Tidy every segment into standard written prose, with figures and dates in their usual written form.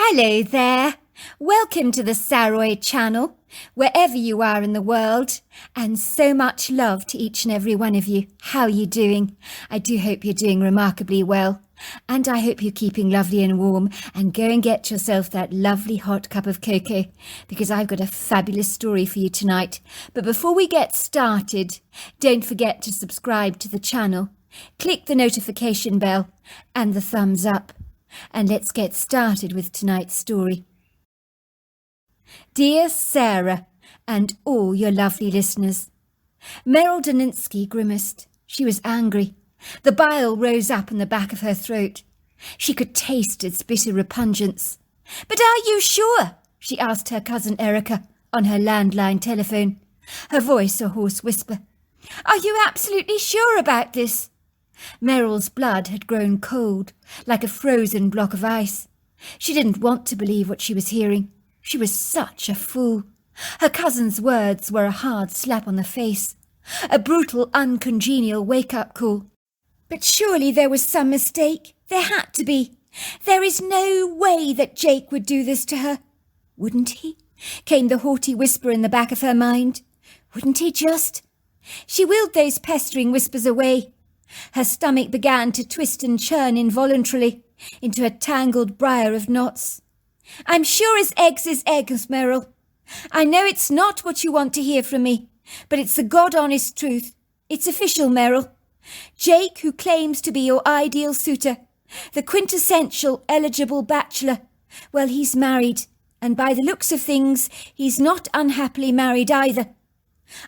Hello there. Welcome to the Saroy channel, wherever you are in the world, and so much love to each and every one of you. How are you doing? I do hope you're doing remarkably well, and I hope you're keeping lovely and warm, and go and get yourself that lovely hot cup of cocoa, because I've got a fabulous story for you tonight. But before we get started, don't forget to subscribe to the channel, click the notification bell and the thumbs up. And let's get started with tonight's story. Dear Sarah, and all your lovely listeners. Meryl Daninsky grimaced. She was angry. The bile rose up in the back of her throat. She could taste its bitter repugnance. But are you sure? She asked her cousin Erica on her landline telephone, her voice a hoarse whisper. Are you absolutely sure about this? Meryl's blood had grown cold, like a frozen block of ice. She didn't want to believe what she was hearing. She was such a fool. Her cousin's words were a hard slap on the face, a brutal, uncongenial wake-up call. But surely there was some mistake. There had to be. There is no way that Jake would do this to her. Wouldn't he? Came the haughty whisper in the back of her mind. Wouldn't he just? She willed those pestering whispers away. Her stomach began to twist and churn involuntarily into a tangled briar of knots. I'm sure as eggs is eggs, Meryl. I know it's not what you want to hear from me, but it's the God-honest truth. It's official, Meryl. Jake, who claims to be your ideal suitor, the quintessential eligible bachelor, well, he's married, and by the looks of things, he's not unhappily married either.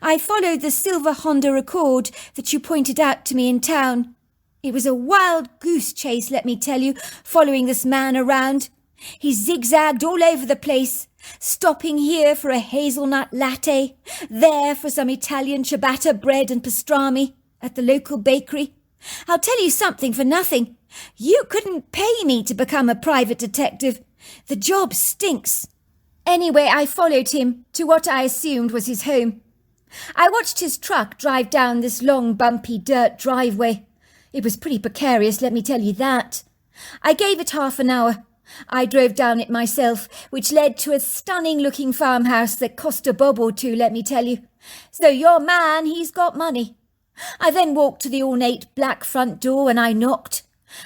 I followed the silver Honda Accord that you pointed out to me in town. It was a wild goose chase, let me tell you, following this man around. He zigzagged all over the place, stopping here for a hazelnut latte, there for some Italian ciabatta bread and pastrami at the local bakery. I'll tell you something for nothing. You couldn't pay me to become a private detective. The job stinks. Anyway, I followed him to what I assumed was his home. I watched his truck drive down this long, bumpy dirt driveway. It was pretty precarious, let me tell you that. I gave it half an hour. I drove down it myself, which led to a stunning-looking farmhouse that cost a bob or two, let me tell you. So your man, he's got money. I then walked to the ornate black front door and I knocked.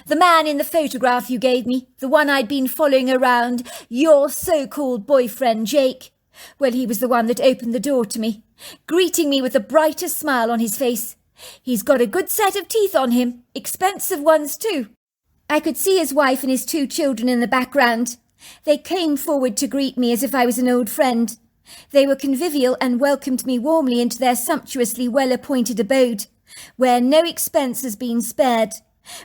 The man in the photograph you gave me, the one I'd been following around, your so-called boyfriend, Jake. Well, he was the one that opened the door to me, greeting me with the brightest smile on his face. He's got a good set of teeth on him, expensive ones too. I could see his wife and his 2 children in the background. They came forward to greet me as if I was an old friend. They were convivial and welcomed me warmly into their sumptuously well-appointed abode, where no expense has been spared.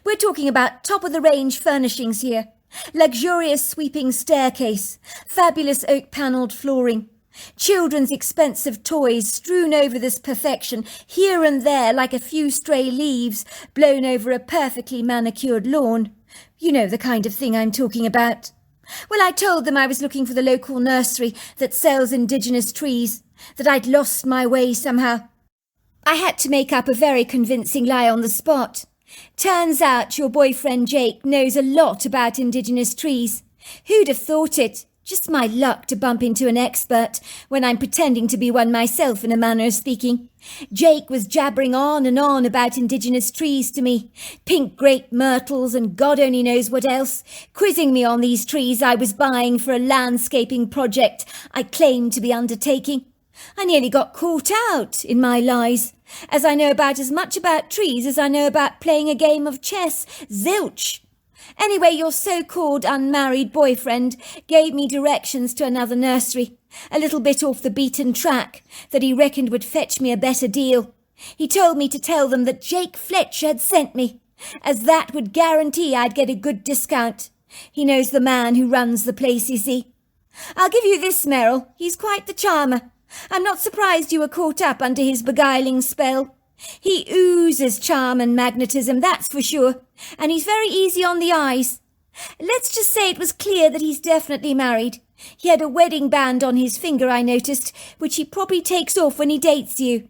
We're talking about top-of-the-range furnishings here. Luxurious sweeping staircase, fabulous oak-panelled flooring, children's expensive toys strewn over this perfection, here and there like a few stray leaves blown over a perfectly manicured lawn. You know the kind of thing I'm talking about. Well, I told them I was looking for the local nursery that sells indigenous trees, that I'd lost my way somehow. I had to make up a very convincing lie on the spot. Turns out your boyfriend Jake knows a lot about indigenous trees. Who'd have thought it? Just my luck to bump into an expert when I'm pretending to be one myself in a manner of speaking. Jake was jabbering on and on about indigenous trees to me, pink grape myrtles and God only knows what else, quizzing me on these trees I was buying for a landscaping project I claimed to be undertaking. I nearly got caught out in my lies, as I know about as much about trees as I know about playing a game of chess. Zilch! Anyway, your so-called unmarried boyfriend gave me directions to another nursery, a little bit off the beaten track, that he reckoned would fetch me a better deal. He told me to tell them that Jake Fletcher had sent me, as that would guarantee I'd get a good discount. He knows the man who runs the place, you see. I'll give you this, Meryl, he's quite the charmer. I'm not surprised you were caught up under his beguiling spell. He oozes charm and magnetism, that's for sure, and he's very easy on the eyes. Let's just say it was clear that he's definitely married. He had a wedding band on his finger, I noticed, which he probably takes off when he dates you.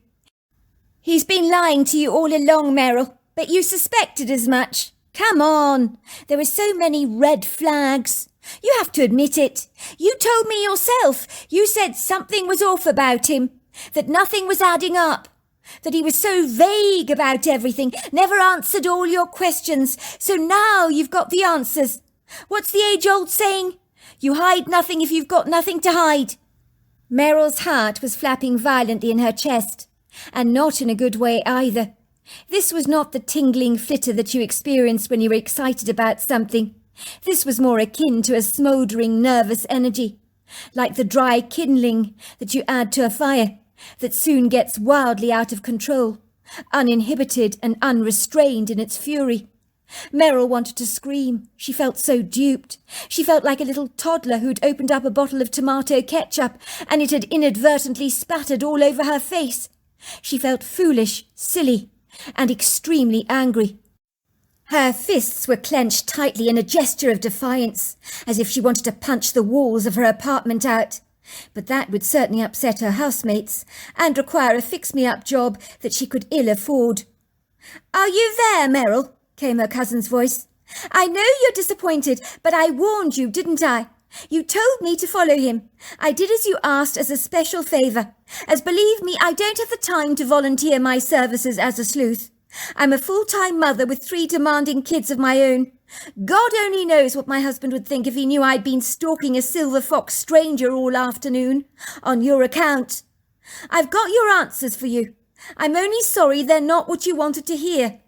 He's been lying to you all along, Meryl, but you suspected as much. Come on, there were so many red flags. You have to admit it. You told me yourself. You said something was off about him, that nothing was adding up, that he was so vague about everything, never answered all your questions. So now you've got the answers. What's the age-old saying? You hide nothing if you've got nothing to hide. Meryl's heart was flapping violently in her chest, and not in a good way either. This was not the tingling flitter that you experienced when you were excited about something. This was more akin to a smouldering nervous energy, like the dry kindling that you add to a fire, that soon gets wildly out of control, uninhibited and unrestrained in its fury. Meryl wanted to scream. She felt so duped. She felt like a little toddler who'd opened up a bottle of tomato ketchup and it had inadvertently spattered all over her face. She felt foolish, silly, and extremely angry. Her fists were clenched tightly in a gesture of defiance, as if she wanted to punch the walls of her apartment out. But that would certainly upset her housemates, and require a fix-me-up job that she could ill afford. "Are you there, Meryl?" came her cousin's voice. "I know you're disappointed, but I warned you, didn't I? You told me to follow him. I did as you asked as a special favour, as believe me, I don't have the time to volunteer my services as a sleuth. I'm a full-time mother with 3 demanding kids of my own. God only knows what my husband would think if he knew I'd been stalking a silver fox stranger all afternoon, on your account. I've got your answers for you. I'm only sorry they're not what you wanted to hear."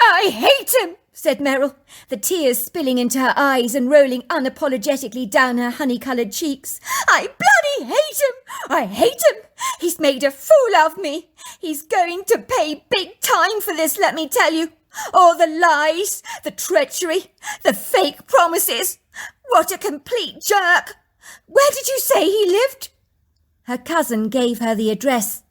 "I hate him," said Meryl, the tears spilling into her eyes and rolling unapologetically down her honey-coloured cheeks. "I bloody hate him! I hate him! He's made a fool of me. He's going to pay big time for this, let me tell you. All the lies, the treachery, the fake promises. What a complete jerk! Where did you say he lived?" Her cousin gave her the address.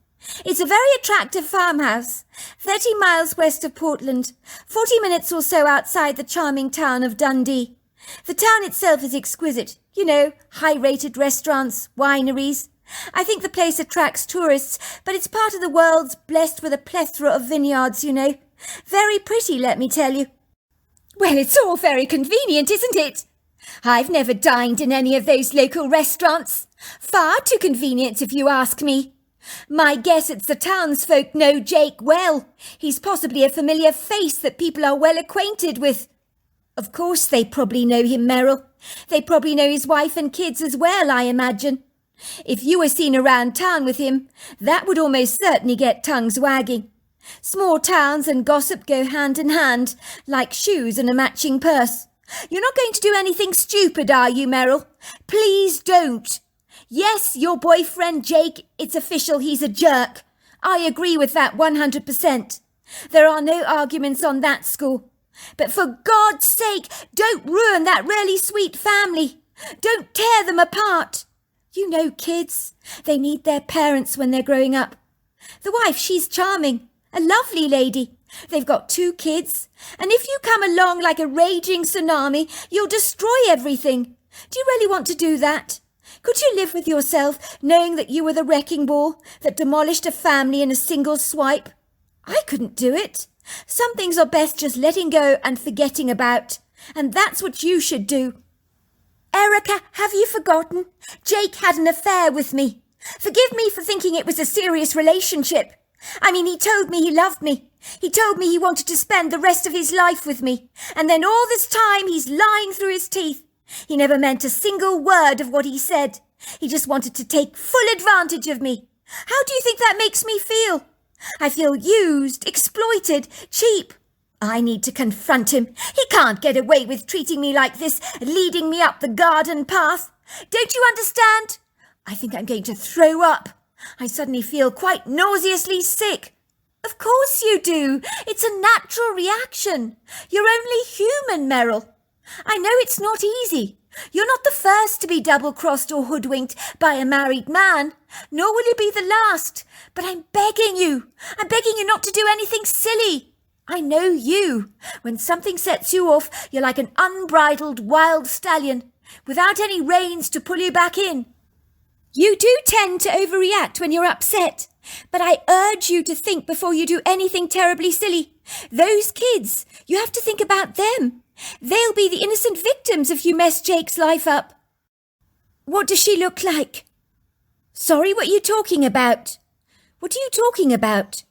"It's a very attractive farmhouse, 30 miles west of Portland, 40 minutes or so outside the charming town of Dundee. The town itself is exquisite. You know, high-rated restaurants, wineries. I think the place attracts tourists, but it's part of the world's blessed with a plethora of vineyards, you know. Very pretty, let me tell you." "Well, it's all very convenient, isn't it? I've never dined in any of those local restaurants. Far too convenient, if you ask me. My guess it's the townsfolk know Jake well. He's possibly a familiar face that people are well acquainted with." "Of course they probably know him, Meryl. They probably know his wife and kids as well, I imagine. If you were seen around town with him, that would almost certainly get tongues wagging. Small towns and gossip go hand in hand, like shoes and a matching purse. You're not going to do anything stupid, are you, Meryl? Please don't. Yes, your boyfriend Jake, it's official, he's a jerk. I agree with that 100%. There are no arguments on that score. But for God's sake, don't ruin that really sweet family. Don't tear them apart. You know kids, they need their parents when they're growing up. The wife, she's charming, a lovely lady. They've got 2 kids, and if you come along like a raging tsunami, you'll destroy everything. Do you really want to do that? Could you live with yourself, knowing that you were the wrecking ball that demolished a family in a single swipe? I couldn't do it. Some things are best just letting go and forgetting about, and that's what you should do. Erica, have you forgotten? Jake had an affair with me. Forgive me for thinking it was a serious relationship. I mean, he told me he loved me. He told me he wanted to spend the rest of his life with me. And then all this time he's lying through his teeth. He never meant a single word of what he said. He just wanted to take full advantage of me. How do you think that makes me feel? I feel used, exploited, cheap. I need to confront him. He can't get away with treating me like this, leading me up the garden path. Don't you understand? I think I'm going to throw up. I suddenly feel quite nauseously sick. Of course you do. It's a natural reaction. You're only human, Meryl. I know it's not easy. You're not the first to be double-crossed or hoodwinked by a married man, nor will you be the last. But I'm begging you not to do anything silly. I know you. When something sets you off, you're like an unbridled wild stallion, without any reins to pull you back in. You do tend to overreact when you're upset, but I urge you to think before you do anything terribly silly. Those kids, you have to think about them. They'll be the innocent victims if you mess Jake's life up. What does she look like? Sorry, what are you talking about? What are you talking about?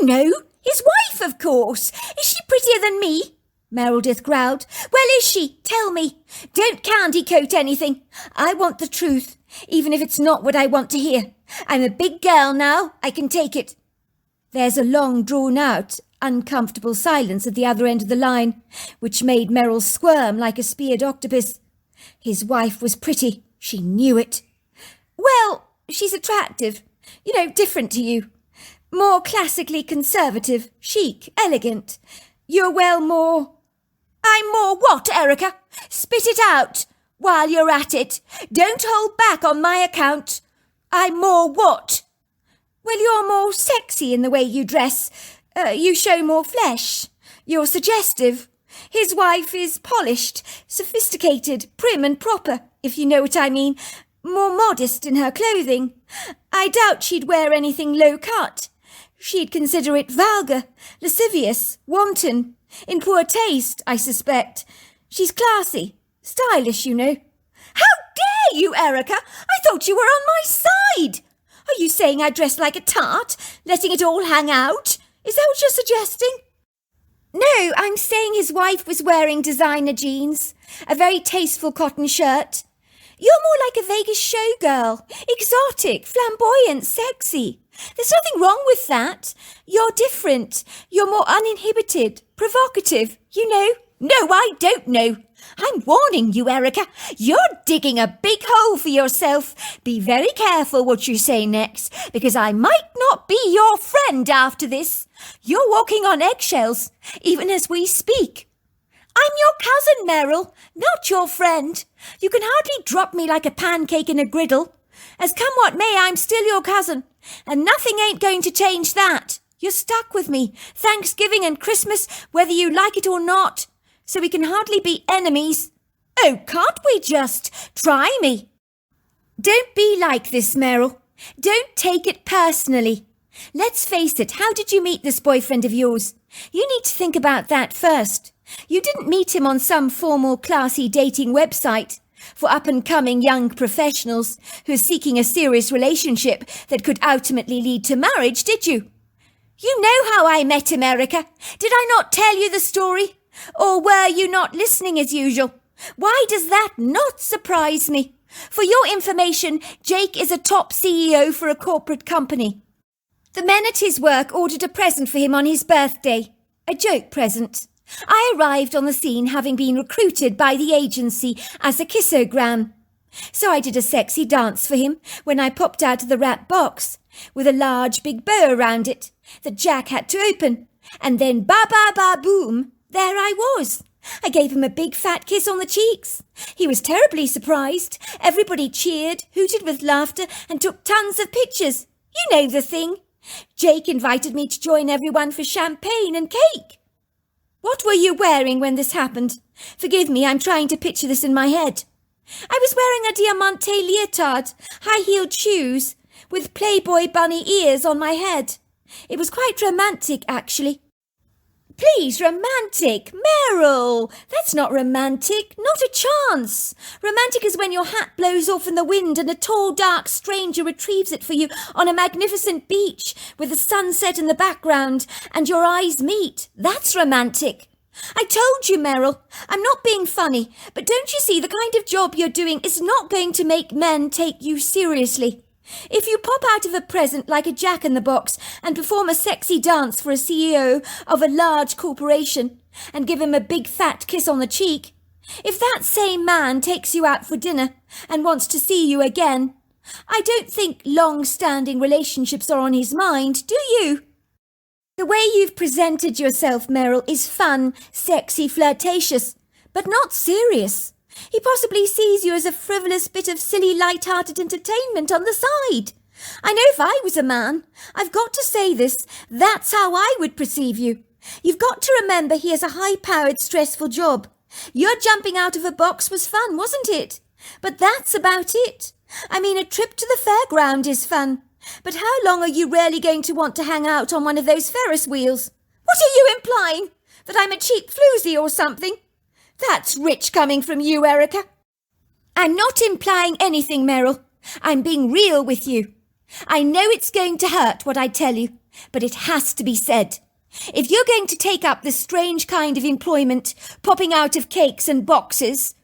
You know, his wife, of course. Is she prettier than me? Meredith growled. Well, is she? Tell me. Don't candy-coat anything. I want the truth, even if it's not what I want to hear. I'm a big girl now. I can take it. There's a long, drawn-out, uncomfortable silence at the other end of the line, which made Meryl squirm like a speared octopus. His wife was pretty. She knew it. Well, she's attractive. You know, different to you. More classically conservative, chic, elegant. You're more... I'm more what, Erica? Spit it out while you're at it. Don't hold back on my account. I'm more what? Well, you're more sexy in the way you dress. You show more flesh. You're suggestive. His wife is polished, sophisticated, prim and proper, if you know what I mean. More modest in her clothing. I doubt she'd wear anything low-cut. She'd consider it vulgar, lascivious, wanton, in poor taste, I suspect. She's classy, stylish, you know. How dare you, Erica? I thought you were on my side. Are you saying I dress like a tart, letting it all hang out? Is that what you're suggesting? No, I'm saying his wife was wearing designer jeans, a very tasteful cotton shirt. You're more like a Vegas showgirl, exotic, flamboyant, sexy. There's nothing wrong with that. You're different. You're more uninhibited, provocative, you know. No, I don't know. I'm warning you, Erica. You're digging a big hole for yourself. Be very careful what you say next, because I might not be your friend after this. You're walking on eggshells, even as we speak. I'm your cousin, Meryl, not your friend. You can hardly drop me like a pancake in a griddle. As come what may, I'm still your cousin, and nothing ain't going to change that. You're stuck with me, Thanksgiving and Christmas, whether you like it or not, so we can hardly be enemies. Oh, can't we just? Try me. Don't be like this, Meryl. Don't take it personally. Let's face it, how did you meet this boyfriend of yours? You need to think about that first. You didn't meet him on some formal, classy dating website for up-and-coming young professionals who are seeking a serious relationship that could ultimately lead to marriage, did you? You know how I met him, Erica. Did I not tell you the story? Or were you not listening as usual? Why does that not surprise me? For your information, Jake is a top CEO for a corporate company. The men at his work ordered a present for him on his birthday. A joke present. I arrived on the scene having been recruited by the agency as a kissogram. So I did a sexy dance for him when I popped out of the wrap box, with a large big bow around it that Jack had to open. And then ba-ba-ba-boom, there I was. I gave him a big fat kiss on the cheeks. He was terribly surprised. Everybody cheered, hooted with laughter, and took tons of pictures. You know the thing. Jake invited me to join everyone for champagne and cake. What were you wearing when this happened? Forgive me, I'm trying to picture this in my head. I was wearing a diamante leotard, high-heeled shoes, with Playboy bunny ears on my head. It was quite romantic, actually. Please, romantic. Meryl, that's not romantic. Not a chance. Romantic is when your hat blows off in the wind and a tall, dark stranger retrieves it for you on a magnificent beach with the sunset in the background and your eyes meet. That's romantic. I told you, Meryl, I'm not being funny, but don't you see the kind of job you're doing is not going to make men take you seriously? If you pop out of a present like a jack-in-the-box and perform a sexy dance for a CEO of a large corporation and give him a big fat kiss on the cheek, if that same man takes you out for dinner and wants to see you again, I don't think long-standing relationships are on his mind, do you? The way you've presented yourself, Meryl, is fun, sexy, flirtatious, but not serious. He possibly sees you as a frivolous bit of silly, light-hearted entertainment on the side. I know if I was a man, I've got to say this, that's how I would perceive you. You've got to remember he has a high-powered, stressful job. Your jumping out of a box was fun, wasn't it? But that's about it. I mean, a trip to the fairground is fun. But how long are you really going to want to hang out on one of those Ferris wheels? What are you implying? That I'm a cheap floozy or something? That's rich coming from you, Erica. I'm not implying anything, Meryl. I'm being real with you. I know it's going to hurt what I tell you, but it has to be said. If you're going to take up this strange kind of employment, popping out of cakes and boxes...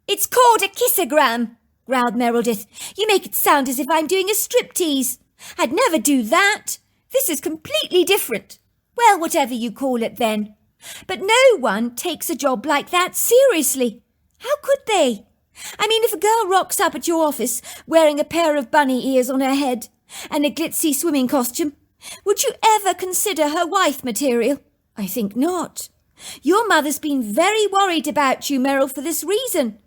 It's called a kissogram, growled Meredith. You make it sound as if I'm doing a striptease. I'd never do that. This is completely different. Well, whatever you call it then. But no one takes a job like that seriously. How could they? I mean, if a girl rocks up at your office wearing a pair of bunny ears on her head and a glitzy swimming costume, would you ever consider her wife material? I think not. Your mother's been very worried about you, Meryl, for this reason.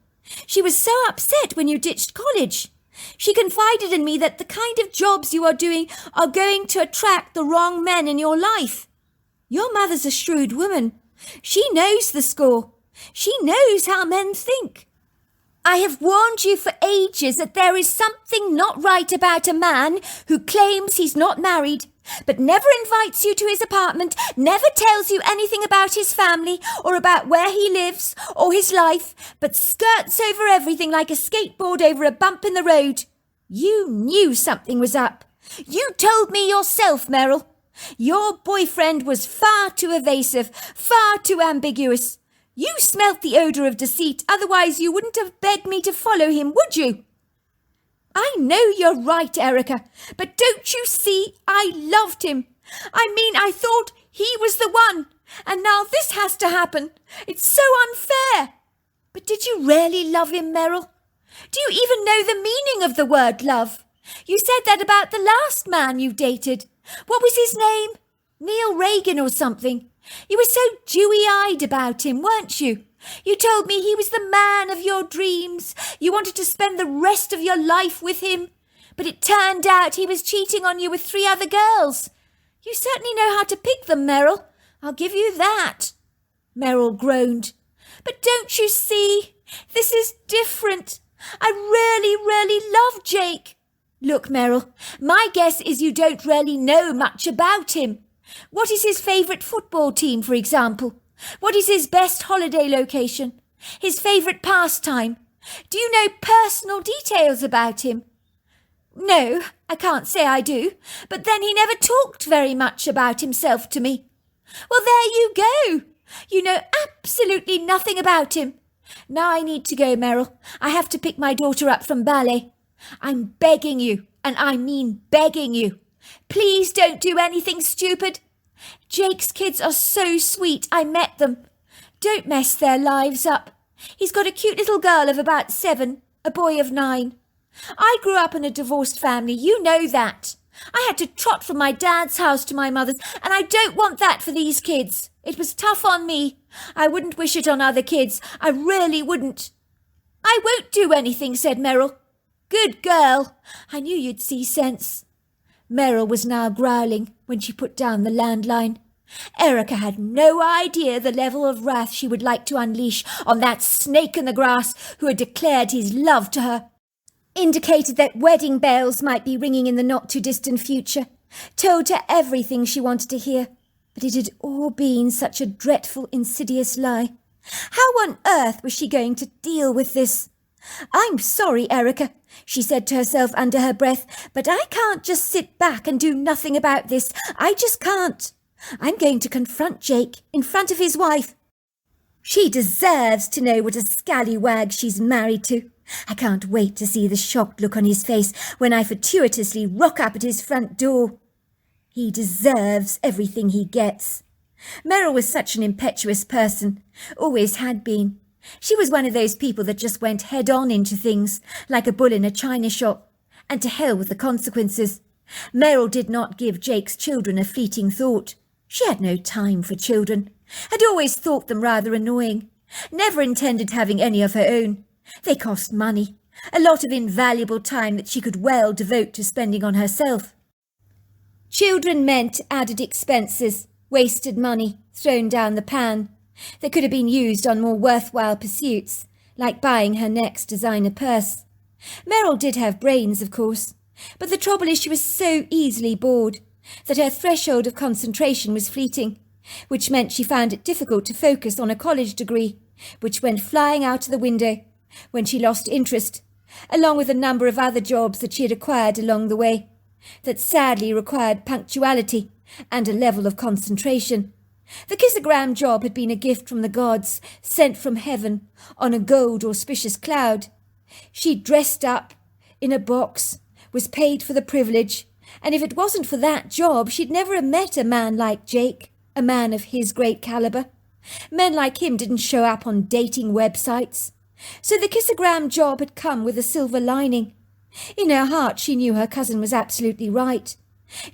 She was so upset when you ditched college. She confided in me that the kind of jobs you are doing are going to attract the wrong men in your life. Your mother's a shrewd woman. She knows the score. She knows how men think. I have warned you for ages that there is something not right about a man who claims he's not married, but never invites you to his apartment, never tells you anything about his family or about where he lives or his life, but skirts over everything like a skateboard over a bump in the road. You knew something was up. You told me yourself, Meryl. Your boyfriend was far too evasive, far too ambiguous. You smelt the odour of deceit, otherwise you wouldn't have begged me to follow him, would you? I know you're right, Erica, but don't you see, I loved him. I mean, I thought he was the one, and now this has to happen. It's so unfair. But did you really love him, Meryl? Do you even know the meaning of the word love? You said that about the last man you dated. What was his name? Neil Reagan or something. You were so dewy-eyed about him, weren't you? You told me he was the man of your dreams. You wanted to spend the rest of your life with him. But it turned out he was cheating on you with 3 other girls. You certainly know how to pick them, Meryl. I'll give you that. Meryl groaned. But don't you see? This is different. I really, really love Jake. Look, Meryl, my guess is you don't really know much about him. What is his favourite football team, for example? What is his best holiday location? His favourite pastime? Do you know personal details about him? No, I can't say I do, but then he never talked very much about himself to me. Well, there you go. You know absolutely nothing about him. Now I need to go, Meryl. I have to pick my daughter up from ballet. I'm begging you, and I mean begging you. Please don't do anything stupid. Jake's kids are so sweet. I met them. Don't mess their lives up. He's got a cute little girl of about 7, a boy of 9. I grew up in a divorced family. You know that. I had to trot from my dad's house to my mother's, and I don't want that for these kids. It was tough on me. I wouldn't wish it on other kids. I really wouldn't. I won't do anything, said Meryl. Good girl. I knew you'd see sense. Meryl was now growling when she put down the landline. Erica had no idea the level of wrath she would like to unleash on that snake in the grass who had declared his love to her. Indicated that wedding bells might be ringing in the not-too-distant future. Told her everything she wanted to hear. But it had all been such a dreadful, insidious lie. How on earth was she going to deal with this? I'm sorry, Erica, she said to herself under her breath, but I can't just sit back and do nothing about this. I just can't. I'm going to confront Jake in front of his wife. She deserves to know what a scallywag she's married to. I can't wait to see the shocked look on his face when I fortuitously rock up at his front door. He deserves everything he gets. Meryl was such an impetuous person, always had been. She was one of those people that just went head-on into things, like a bull in a china shop, and to hell with the consequences. Meryl did not give Jake's children a fleeting thought. She had no time for children, had always thought them rather annoying, never intended having any of her own. They cost money, a lot of invaluable time that she could well devote to spending on herself. Children meant added expenses, wasted money, thrown down the pan. They could have been used on more worthwhile pursuits, like buying her next designer purse. Meryl did have brains, of course, but the trouble is she was so easily bored that her threshold of concentration was fleeting, which meant she found it difficult to focus on a college degree, which went flying out of the window when she lost interest, along with a number of other jobs that she had acquired along the way, that sadly required punctuality and a level of concentration. The kissogram job had been a gift from the gods, sent from heaven on a gold auspicious cloud. She dressed up in a box, was paid for the privilege, and if it wasn't for that job, she'd never have met a man like Jake, a man of his great caliber. Men like him didn't show up on dating websites. So the kissogram job had come with a silver lining. In her heart, she knew her cousin was absolutely right.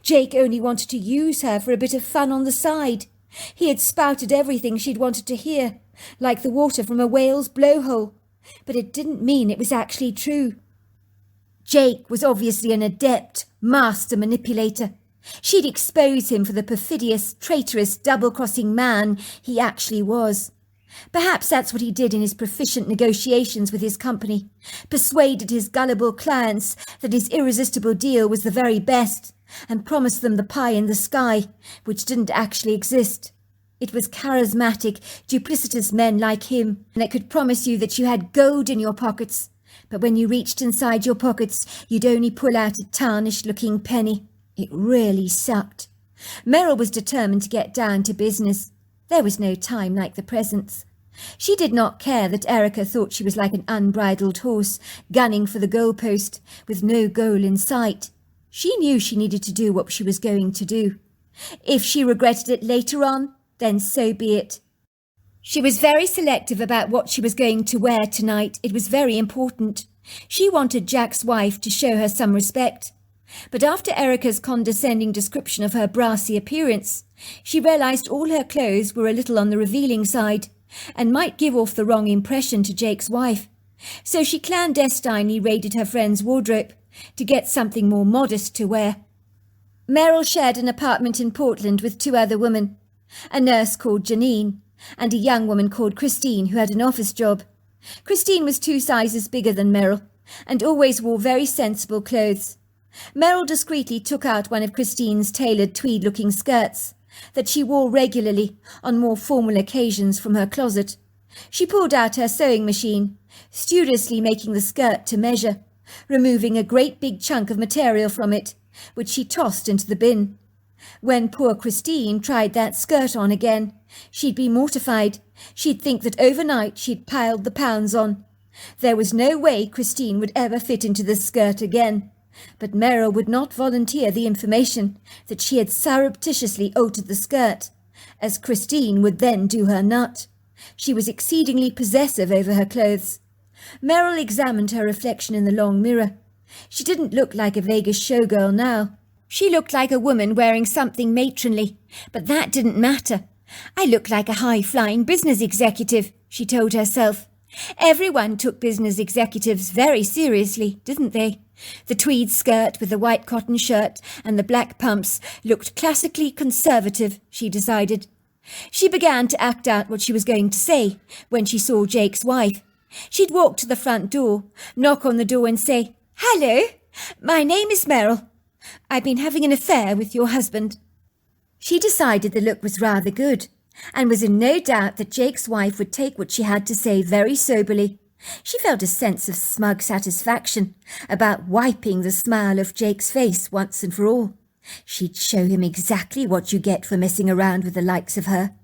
Jake only wanted to use her for a bit of fun on the side. He had spouted everything she'd wanted to hear, like the water from a whale's blowhole, but it didn't mean it was actually true. Jake was obviously an adept, master manipulator. She'd expose him for the perfidious, traitorous, double-crossing man he actually was. Perhaps that's what he did in his proficient negotiations with his company, persuaded his gullible clients that his irresistible deal was the very best, and promised them the pie in the sky, which didn't actually exist. It was charismatic, duplicitous men like him that could promise you that you had gold in your pockets, but when you reached inside your pockets, you'd only pull out a tarnished-looking penny. It really sucked. Meryl was determined to get down to business. There was no time like the present. She did not care that Erica thought she was like an unbridled horse, gunning for the goalpost, with no goal in sight. She knew she needed to do what she was going to do. If she regretted it later on, then so be it. She was very selective about what she was going to wear tonight. It was very important. She wanted Jack's wife to show her some respect. But after Erica's condescending description of her brassy appearance, she realised all her clothes were a little on the revealing side, and might give off the wrong impression to Jake's wife. So she clandestinely raided her friend's wardrobe to get something more modest to wear. Meryl shared an apartment in Portland with 2 other women, a nurse called Janine, and a young woman called Christine who had an office job. Christine was 2 sizes bigger than Meryl, and always wore very sensible clothes. Meryl discreetly took out one of Christine's tailored tweed-looking skirts that she wore regularly on more formal occasions from her closet. She pulled out her sewing machine, studiously making the skirt to measure, removing a great big chunk of material from it, which she tossed into the bin. When poor Christine tried that skirt on again, she'd be mortified. She'd think that overnight she'd piled the pounds on. There was no way Christine would ever fit into this skirt again. But Meryl would not volunteer the information that she had surreptitiously altered the skirt, as Christine would then do her nut. She was exceedingly possessive over her clothes. Meryl examined her reflection in the long mirror. She didn't look like a Vegas showgirl now. She looked like a woman wearing something matronly, but that didn't matter. I look like a high-flying business executive, she told herself. Everyone took business executives very seriously, didn't they? The tweed skirt with the white cotton shirt and the black pumps looked classically conservative, she decided. She began to act out what she was going to say when she saw Jake's wife. She'd walk to the front door, knock on the door and say, "Hello, my name is Meryl. I've been having an affair with your husband." She decided the look was rather good, and was in no doubt that Jake's wife would take what she had to say very soberly. She felt a sense of smug satisfaction about wiping the smile off Jake's face once and for all. She'd show him exactly what you get for messing around with the likes of her.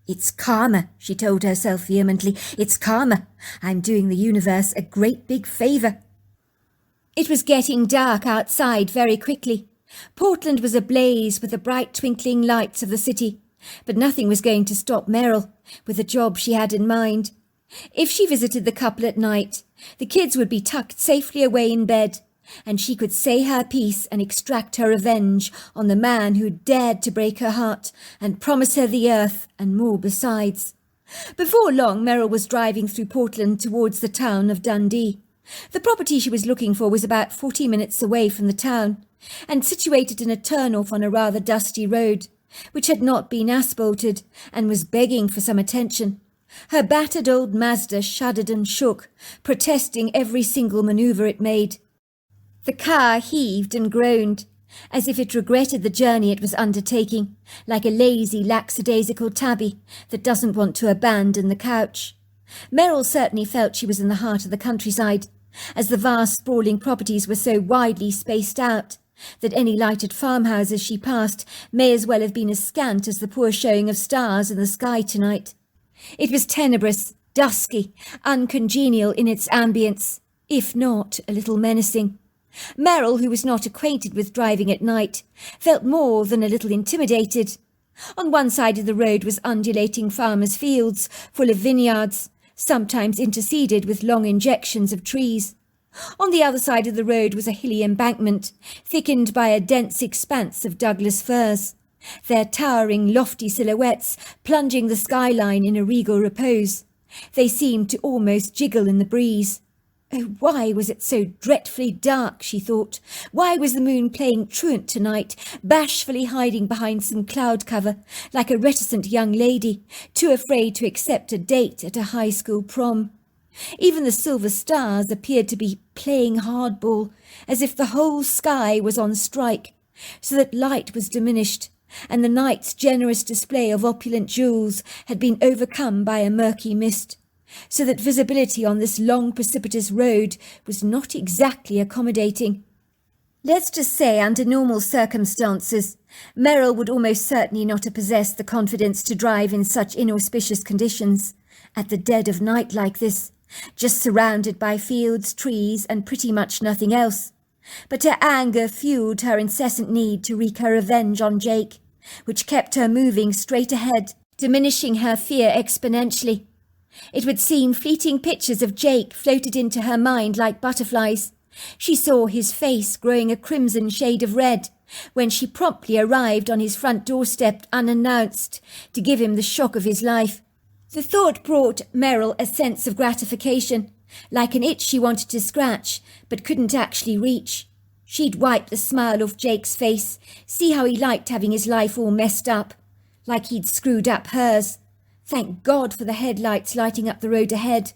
"It's karma," she told herself vehemently. "It's karma. I'm doing the universe a great big favour." It was getting dark outside very quickly. Portland was ablaze with the bright twinkling lights of the city, but nothing was going to stop Meryl with the job she had in mind. If she visited the couple at night, the kids would be tucked safely away in bed, and she could say her piece and extract her revenge on the man who dared to break her heart and promise her the earth and more besides. Before long, Meryl was driving through Portland towards the town of Dundee. The property she was looking for was about 40 minutes away from the town, and situated in a turn-off on a rather dusty road, which had not been asphalted and was begging for some attention. Her battered old Mazda shuddered and shook, protesting every single manoeuvre it made. The car heaved and groaned, as if it regretted the journey it was undertaking, like a lazy, lackadaisical tabby that doesn't want to abandon the couch. Meryl certainly felt she was in the heart of the countryside, as the vast sprawling properties were so widely spaced out that any lighted farmhouses she passed may as well have been as scant as the poor showing of stars in the sky tonight. It was tenebrous, dusky, uncongenial in its ambience, if not a little menacing. Meryl, who was not acquainted with driving at night, felt more than a little intimidated. On one side of the road was undulating farmers' fields, full of vineyards, sometimes interceded with long injections of trees. On the other side of the road was a hilly embankment, thickened by a dense expanse of Douglas firs, their towering, lofty silhouettes plunging the skyline in a regal repose. They seemed to almost jiggle in the breeze. Oh, why was it so dreadfully dark, she thought. Why was the moon playing truant tonight, bashfully hiding behind some cloud cover, like a reticent young lady, too afraid to accept a date at a high school prom? Even the silver stars appeared to be playing hardball, as if the whole sky was on strike, so that light was diminished, and the night's generous display of opulent jewels had been overcome by a murky mist, so that visibility on this long precipitous road was not exactly accommodating. Let's just say, under normal circumstances, Meryl would almost certainly not have possessed the confidence to drive in such inauspicious conditions, at the dead of night like this, just surrounded by fields, trees, and pretty much nothing else. But her anger fueled her incessant need to wreak her revenge on Jake, which kept her moving straight ahead, diminishing her fear exponentially. It would seem fleeting pictures of Jake floated into her mind like butterflies. She saw his face growing a crimson shade of red when she promptly arrived on his front doorstep unannounced to give him the shock of his life. The thought brought Meryl a sense of gratification, like an itch she wanted to scratch but couldn't actually reach. She'd wipe the smile off Jake's face, see how he liked having his life all messed up, like he'd screwed up hers. Thank God for the headlights lighting up the road ahead.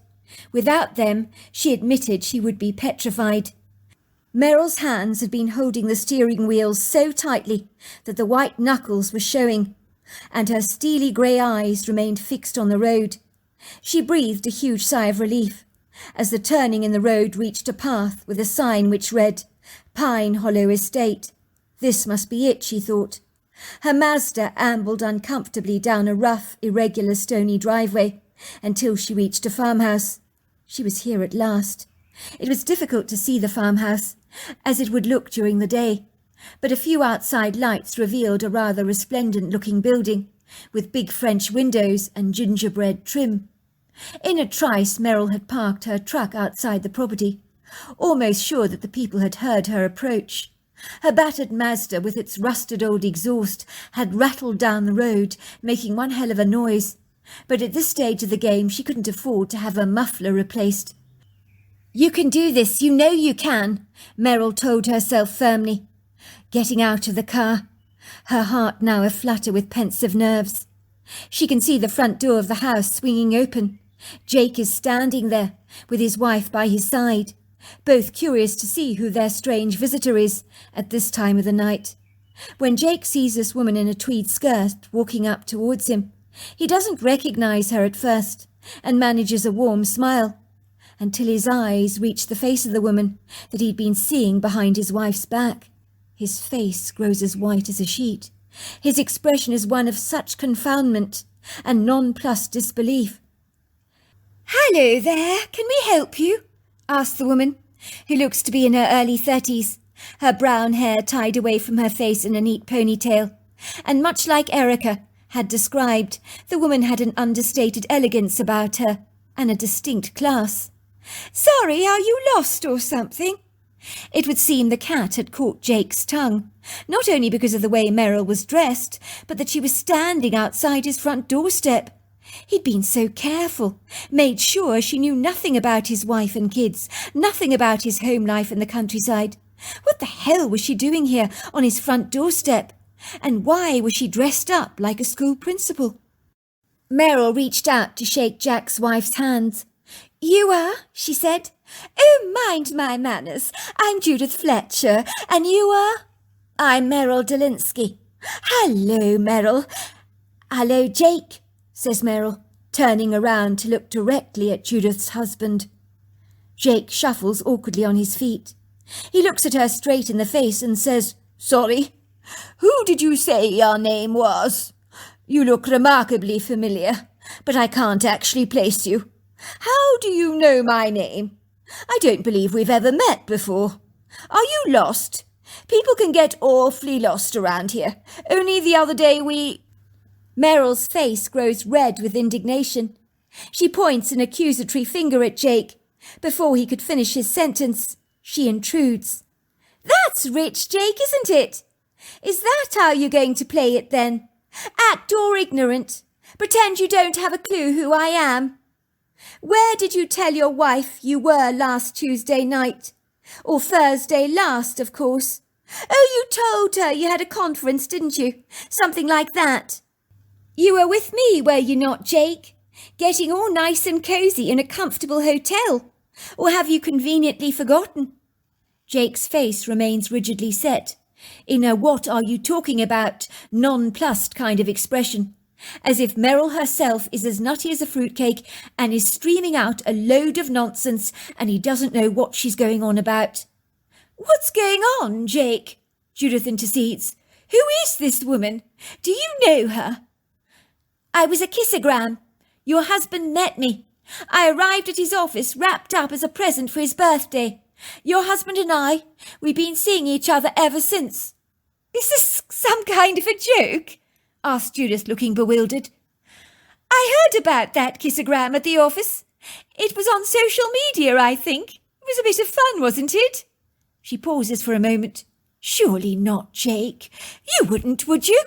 Without them, she admitted she would be petrified. Meryl's hands had been holding the steering wheel so tightly that the white knuckles were showing, and her steely grey eyes remained fixed on the road. She breathed a huge sigh of relief as the turning in the road reached a path with a sign which read, Pine Hollow Estate. This must be it, she thought. Her Mazda ambled uncomfortably down a rough, irregular, stony driveway until she reached a farmhouse. She was here at last. It was difficult to see the farmhouse, as it would look during the day, but a few outside lights revealed a rather resplendent-looking building, with big French windows and gingerbread trim. In a trice, Meryl had parked her truck outside the property, almost sure that the people had heard her approach. Her battered Mazda, with its rusted old exhaust, had rattled down the road, making one hell of a noise. But at this stage of the game, she couldn't afford to have her muffler replaced. You can do this, you know you can, Meryl told herself firmly, getting out of the car, her heart now aflutter with pensive nerves. She can see the front door of the house swinging open. Jake is standing there, with his wife by his side, both curious to see who their strange visitor is at this time of the night. When Jake sees this woman in a tweed skirt walking up towards him, he doesn't recognize her at first and manages a warm smile, until his eyes reach the face of the woman that he'd been seeing behind his wife's back. His face grows as white as a sheet. His expression is one of such confoundment and nonplussed disbelief. "Hello there, can we help you?" asked the woman, who looks to be in her early 30s, her brown hair tied away from her face in a neat ponytail, and much like Erica had described, the woman had an understated elegance about her and a distinct class. "Sorry, are you lost or something?" It would seem the cat had caught Jake's tongue, not only because of the way Meryl was dressed, but that she was standing outside his front doorstep. He'd been so careful, made sure she knew nothing about his wife and kids, nothing about his home life in the countryside. What the hell was she doing here on his front doorstep? And why was she dressed up like a school principal? Meryl reached out to shake Jack's wife's hands. "You are?" she said. "Oh, mind my manners. I'm Judith Fletcher, and you are?" "I'm Meryl Delinsky." "Hello, Meryl." "Hello, Jake," says Meryl, turning around to look directly at Judith's husband. Jake shuffles awkwardly on his feet. He looks at her straight in the face and says, "Sorry, who did you say your name was? You look remarkably familiar, but I can't actually place you. How do you know my name? I don't believe we've ever met before. Are you lost? People can get awfully lost around here. Only the other day Meryl's face grows red with indignation. She points an accusatory finger at Jake. Before he could finish his sentence, she intrudes. "That's rich, Jake, isn't it? Is that how you're going to play it then? Act all ignorant. Pretend you don't have a clue who I am. Where did you tell your wife you were last Tuesday night? Or Thursday last, of course. Oh, you told her you had a conference, didn't you? Something like that. You were with me, were you not, Jake? Getting all nice and cosy in a comfortable hotel. Or have you conveniently forgotten?" Jake's face remains rigidly set, in a "what are you talking about" nonplussed kind of expression, as if Meryl herself is as nutty as a fruitcake and is streaming out a load of nonsense and he doesn't know what she's going on about. "What's going on, Jake?" Judith intercedes. "Who is this woman? Do you know her?" "I was a kissogram. Your husband met me. I arrived at his office wrapped up as a present for his birthday. Your husband and we've been seeing each other ever since." "Is this some kind of a joke?" asked Judith, looking bewildered. "I heard about that kissogram at the office. It was on social media, I think. It was a bit of fun, wasn't it?" She pauses for a moment. "Surely not, Jake. You wouldn't, would you?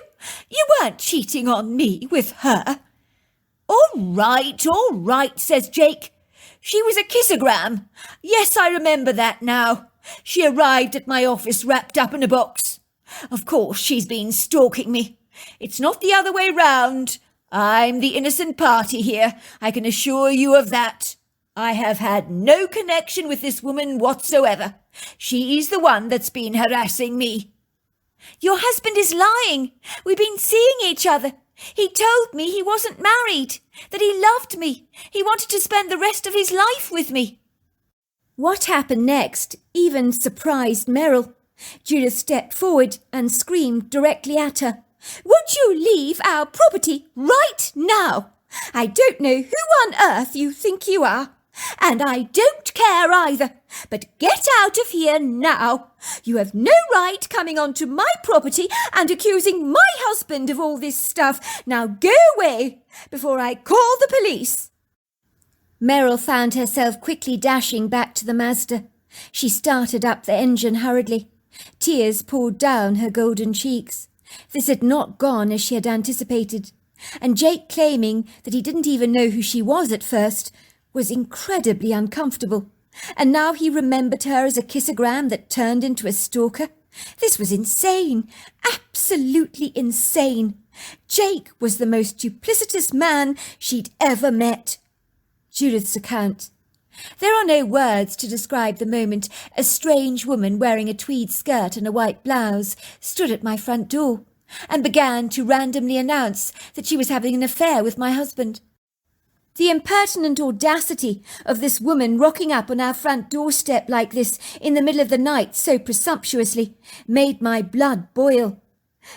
You weren't cheating on me with her." All right, says Jake. "She was a kissogram. Yes, I remember that now. She arrived at my office wrapped up in a box. Of course, she's been stalking me. It's not the other way round. I'm the innocent party here, I can assure you of that. I have had no connection with this woman whatsoever. She's the one that's been harassing me." "Your husband is lying. We've been seeing each other. He told me he wasn't married, that he loved me. He wanted to spend the rest of his life with me." What happened next even surprised Meryl. Judith stepped forward and screamed directly at her. "Would you leave our property right now? I don't know who on earth you think you are, and I don't care either, but get out of here now. You have no right coming onto my property and accusing my husband of all this stuff. Now go away before I call the police." Meryl found herself quickly dashing back to the Mazda. She started up the engine hurriedly. Tears poured down her golden cheeks. This had not gone as she had anticipated, and Jake claiming that he didn't even know who she was at first was incredibly uncomfortable. And now he remembered her as a kissogram that turned into a stalker. This was insane, absolutely insane. Jake was the most duplicitous man she'd ever met. Judith's account. There are no words to describe the moment a strange woman wearing a tweed skirt and a white blouse stood at my front door and began to randomly announce that she was having an affair with my husband. The impertinent audacity of this woman rocking up on our front doorstep like this in the middle of the night so presumptuously made my blood boil.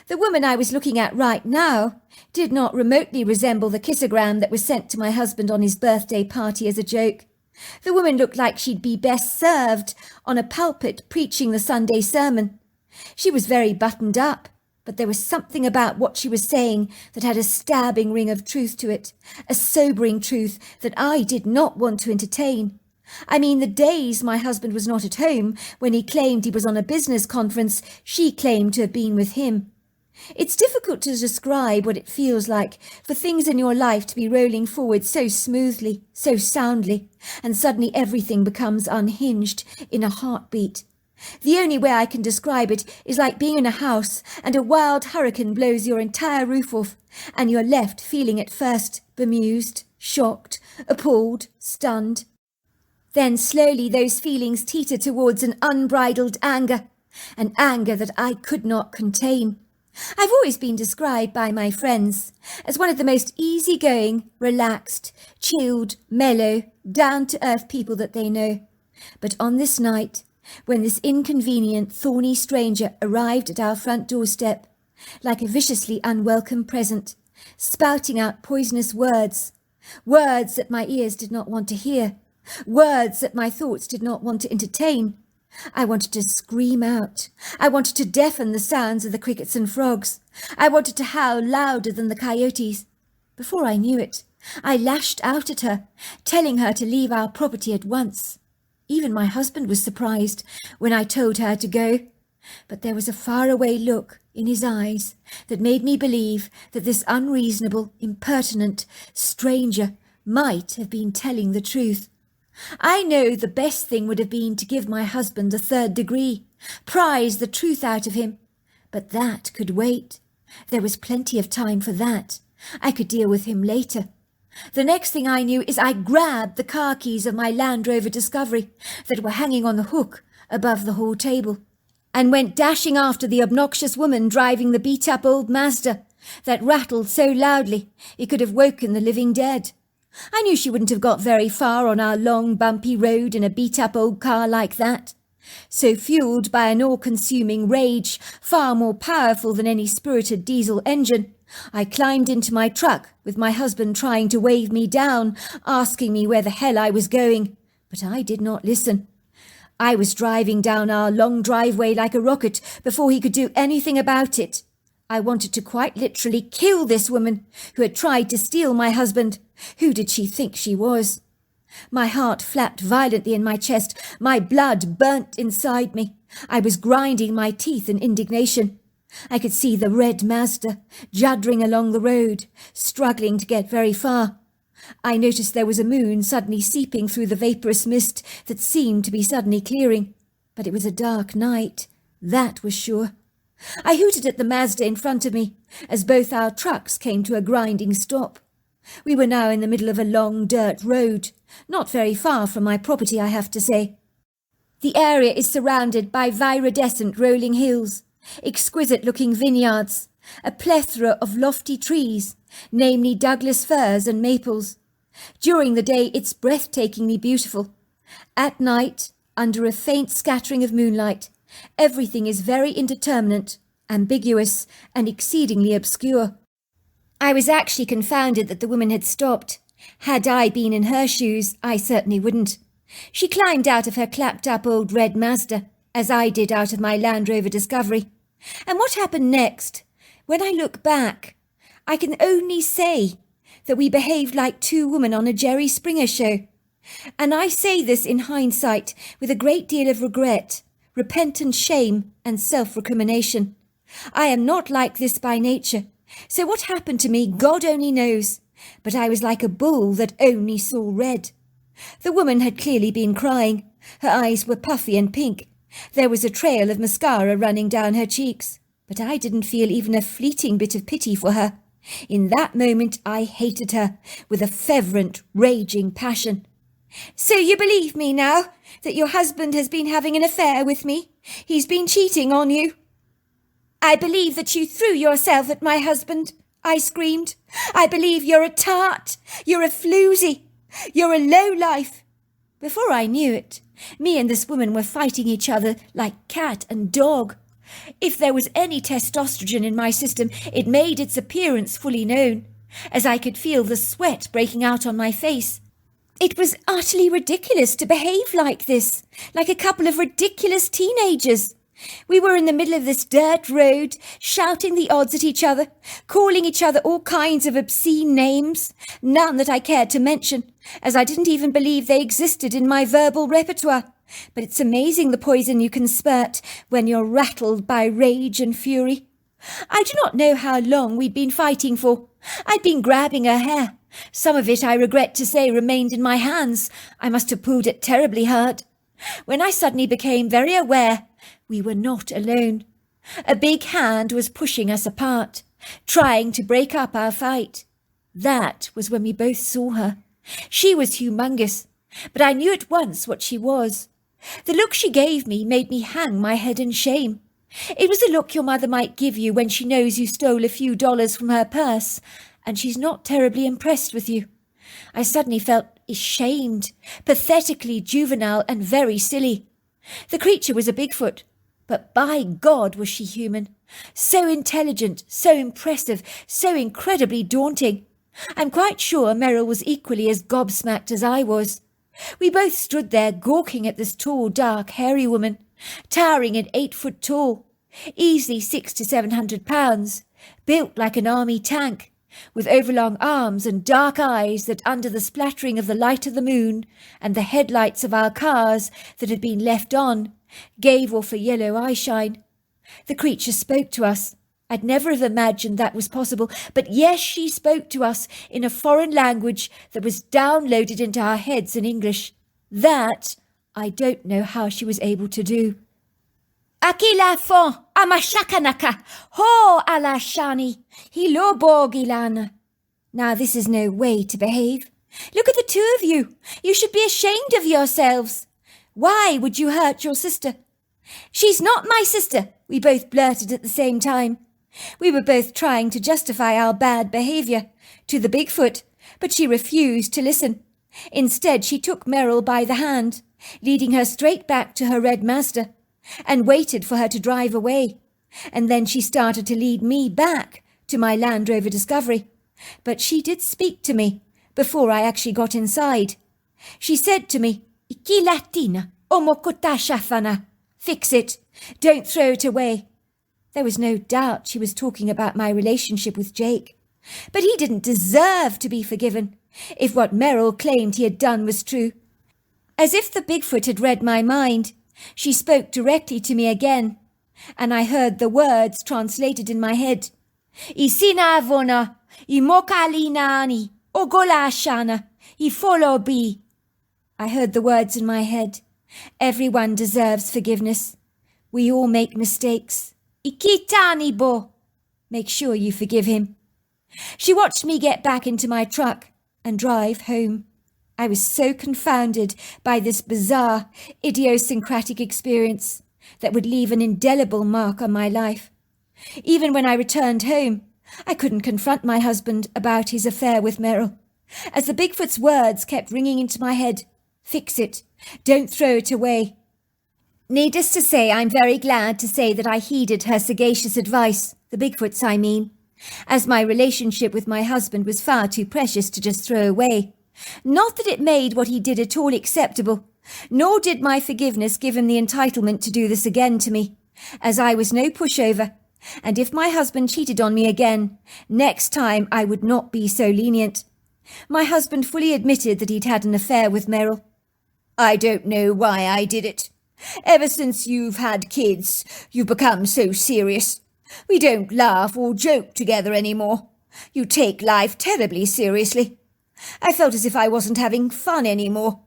The woman I was looking at right now did not remotely resemble the kissogram that was sent to my husband on his birthday party as a joke. The woman looked like she'd be best served on a pulpit preaching the Sunday sermon. She was very buttoned up, but there was something about what she was saying that had a stabbing ring of truth to it, a sobering truth that I did not want to entertain. I mean, the days my husband was not at home, when he claimed he was on a business conference, she claimed to have been with him. It's difficult to describe what it feels like for things in your life to be rolling forward so smoothly, so soundly, and suddenly everything becomes unhinged in a heartbeat. The only way I can describe it is like being in a house and a wild hurricane blows your entire roof off, and you're left feeling at first bemused, shocked, appalled, stunned. Then slowly those feelings teeter towards an unbridled anger, an anger that I could not contain. I've always been described by my friends as one of the most easygoing, relaxed, chilled, mellow, down-to-earth people that they know. But on this night, when this inconvenient, thorny stranger arrived at our front doorstep, like a viciously unwelcome present, spouting out poisonous words, words that my ears did not want to hear, words that my thoughts did not want to entertain, I wanted to scream out. I wanted to deafen the sounds of the crickets and frogs. I wanted to howl louder than the coyotes. Before I knew it, I lashed out at her, telling her to leave our property at once. Even my husband was surprised when I told her to go. But there was a faraway look in his eyes that made me believe that this unreasonable, impertinent stranger might have been telling the truth. I know the best thing would have been to give my husband the 3rd degree, prize the truth out of him. But that could wait. There was plenty of time for that. I could deal with him later. The next thing I knew is I grabbed the car keys of my Land Rover Discovery that were hanging on the hook above the hall table and went dashing after the obnoxious woman driving the beat-up old Mazda that rattled so loudly it could have woken the living dead. I knew she wouldn't have got very far on our long, bumpy road in a beat-up old car like that. So fueled by an all-consuming rage, far more powerful than any spirited diesel engine, I climbed into my truck with my husband trying to wave me down, asking me where the hell I was going. But I did not listen. I was driving down our long driveway like a rocket before he could do anything about it. I wanted to quite literally kill this woman who had tried to steal my husband. Who did she think she was? My heart flapped violently in my chest. My blood burnt inside me. I was grinding my teeth in indignation. I could see the red Mazda juddering along the road, struggling to get very far. I noticed there was a moon suddenly seeping through the vaporous mist that seemed to be suddenly clearing. But it was a dark night, that was sure. I hooted at the Mazda in front of me as both our trucks came to a grinding stop. We were now in the middle of a long dirt road, not very far from my property, I have to say. The area is surrounded by viridescent rolling hills, exquisite-looking vineyards, a plethora of lofty trees, namely Douglas firs and maples. During the day it's breathtakingly beautiful. At night, under a faint scattering of moonlight, everything is very indeterminate, ambiguous, and exceedingly obscure. I was actually confounded that the woman had stopped. Had I been in her shoes, I certainly wouldn't. She climbed out of her clapped-up old red Mazda, as I did out of my Land Rover Discovery. And what happened next? When I look back, I can only say that we behaved like two women on a Jerry Springer show. And I say this in hindsight with a great deal of regret, repentant shame and self-recrimination. I am not like this by nature, so what happened to me God only knows, but I was like a bull that only saw red. The woman had clearly been crying. Her eyes were puffy and pink. There was a trail of mascara running down her cheeks, but I didn't feel even a fleeting bit of pity for her. In that moment I hated her with a fervent, raging passion. "So you believe me now, that your husband has been having an affair with me? He's been cheating on you?" "I believe that you threw yourself at my husband," I screamed. "I believe you're a tart. You're a floozy. You're a lowlife." Before I knew it, me and this woman were fighting each other like cat and dog. If there was any testosterone in my system, it made its appearance fully known, as I could feel the sweat breaking out on my face. It was utterly ridiculous to behave like this, like a couple of ridiculous teenagers. We were in the middle of this dirt road, shouting the odds at each other, calling each other all kinds of obscene names, none that I cared to mention, as I didn't even believe they existed in my verbal repertoire. But it's amazing the poison you can spurt when you're rattled by rage and fury. I do not know how long we'd been fighting for. I'd been grabbing her hair. Some of it, I regret to say, remained in my hands. I must have pulled it terribly hard. When I suddenly became very aware we were not alone. A big hand was pushing us apart, trying to break up our fight. That was when we both saw her. She was humongous, but I knew at once what she was. The look she gave me made me hang my head in shame. It was a look your mother might give you when she knows you stole a few dollars from her purse, and she's not terribly impressed with you. I suddenly felt ashamed, pathetically juvenile and very silly. The creature was a Bigfoot, but by God was she human. So intelligent, so impressive, so incredibly daunting. I'm quite sure Merrill was equally as gobsmacked as I was. We both stood there gawking at this tall, dark, hairy woman, towering at 8 foot tall, easily 600 to 700 pounds, built like an army tank, with overlong arms and dark eyes that, under the splattering of the light of the moon and the headlights of our cars that had been left on, gave off a yellow eyeshine. The creature spoke to us. I'd never have imagined that was possible, but yes, she spoke to us in a foreign language that was downloaded into our heads in English. That I don't know how she was able to do. Aki la fon, amashakanaka, ho ala shani, hilo bogilana. Now this is no way to behave. Look at the two of you. You should be ashamed of yourselves. Why would you hurt your sister? She's not my sister, we both blurted at the same time. We were both trying to justify our bad behaviour to the Bigfoot, but she refused to listen. Instead, she took Merrill by the hand, leading her straight back to her red Mazda, and waited for her to drive away. And then she started to lead me back to my Land Rover Discovery. But she did speak to me before I actually got inside. She said to me, "Iki Latina, omokota shafana. Fix it. Don't throw it away." There was no doubt she was talking about my relationship with Jake. But he didn't deserve to be forgiven, if what Merrill claimed he had done was true. As if the Bigfoot had read my mind, she spoke directly to me again, and I heard the words translated in my head. "Isina avona, imokalinani, ogolashana, ifolobi." I heard the words in my head. Everyone deserves forgiveness. We all make mistakes. Ikitani bo. Make sure you forgive him. She watched me get back into my truck and drive home. I was so confounded by this bizarre, idiosyncratic experience that would leave an indelible mark on my life. Even when I returned home, I couldn't confront my husband about his affair with Merrill, as the Bigfoot's words kept ringing into my head. Fix it. Don't throw it away. Needless to say, I'm very glad to say that I heeded her sagacious advice, the Bigfoot's I mean, as my relationship with my husband was far too precious to just throw away. Not that it made what he did at all acceptable, nor did my forgiveness give him the entitlement to do this again to me, as I was no pushover, and if my husband cheated on me again, next time I would not be so lenient. My husband fully admitted that he'd had an affair with Merrill. "I don't know why I did it. Ever since you've had kids, you've become so serious. We don't laugh or joke together anymore. You take life terribly seriously. I felt as if I wasn't having fun anymore.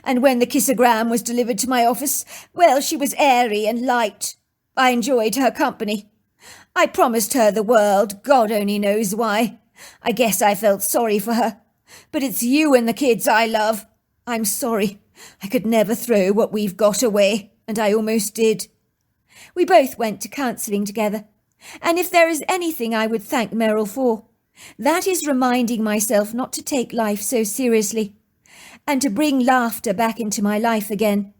And when the kissogram was delivered to my office, well, she was airy and light. I enjoyed her company. I promised her the world, God only knows why. I guess I felt sorry for her. But it's you and the kids I love. I'm sorry. I could never throw what we've got away, and I almost did." We both went to counselling together, and if there is anything I would thank Merrill for, that is reminding myself not to take life so seriously, and to bring laughter back into my life again.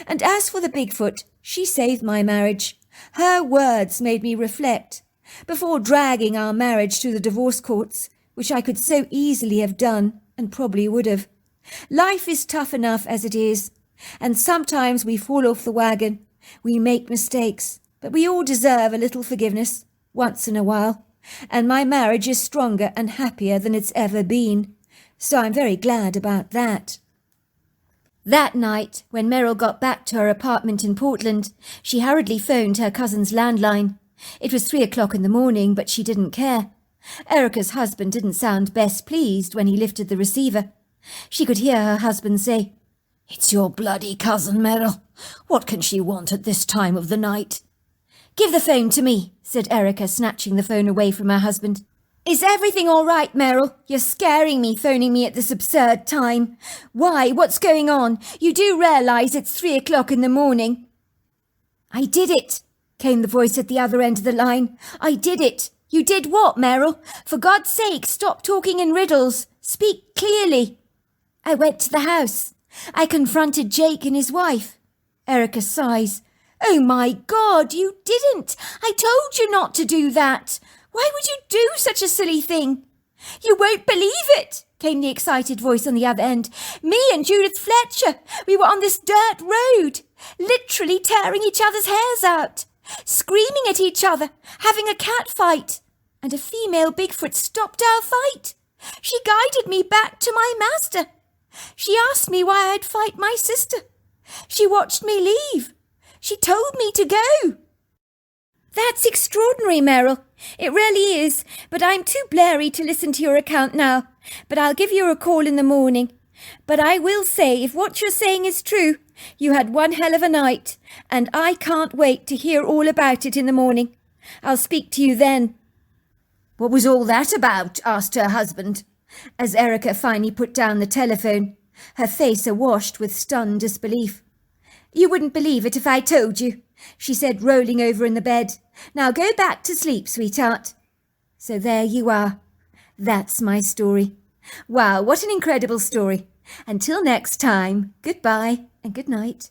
And as for the Bigfoot, she saved my marriage. Her words made me reflect, before dragging our marriage to the divorce courts, which I could so easily have done, and probably would have. Life is tough enough as it is, and sometimes we fall off the wagon. We make mistakes, but we all deserve a little forgiveness, once in a while, and my marriage is stronger and happier than it's ever been, so I'm very glad about that. That night, when Merrill got back to her apartment in Portland, she hurriedly phoned her cousin's landline. It was 3 o'clock in the morning, but she didn't care. Erica's husband didn't sound best pleased when he lifted the receiver. She could hear her husband say, "It's your bloody cousin, Merrill. What can she want at this time of the night?" "Give the phone to me," said Erica, snatching the phone away from her husband. "Is everything all right, Merrill? You're scaring me, phoning me at this absurd time. Why? What's going on? You do realise it's 3 o'clock in the morning?" "I did it. came the voice at the other end of the line. "I did it." "You did what, Meryl? For God's sake, stop talking in riddles. Speak clearly." "I went to the house. I confronted Jake and his wife." Erica sighs. "Oh my God, you didn't! I told you not to do that. Why would you do such a silly thing?" "You won't believe it," came the excited voice on the other end. "Me and Judith Fletcher, we were on this dirt road, literally tearing each other's hairs out, screaming at each other, having a cat fight, and a female Bigfoot stopped our fight. She guided me back to my master. She asked me why I'd fight my sister. She watched me leave. She told me to go." "That's extraordinary, Meryl. It really is, but I'm too blurry to listen to your account now. But I'll give you a call in the morning. But I will say, if what you're saying is true, you had one hell of a night, and I can't wait to hear all about it in the morning. I'll speak to you then." "What was all that about?" asked her husband, as Erica finally put down the telephone, her face awash with stunned disbelief. "You wouldn't believe it if I told you," she said, rolling over in the bed. "Now go back to sleep, sweetheart." So there you are. That's my story. Wow, what an incredible story. Until next time, goodbye and good night.